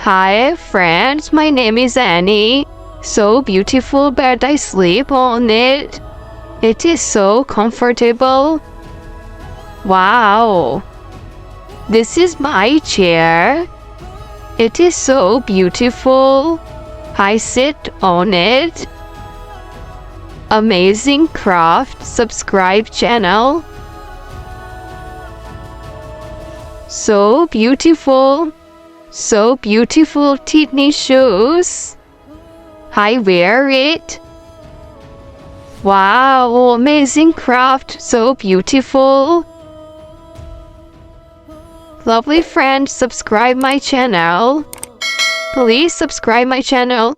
Hi friends, my name is Annie. So beautiful bed, I sleep on it. It is so comfortable. Wow. This is my chair. It is so beautiful. I sit on it. Amazing craft. Subscribe channel. So beautiful. So beautiful Titney shoes. I wear it. Wow, amazing craft. So beautiful. Lovely friend, subscribe my channel. Please subscribe my channel.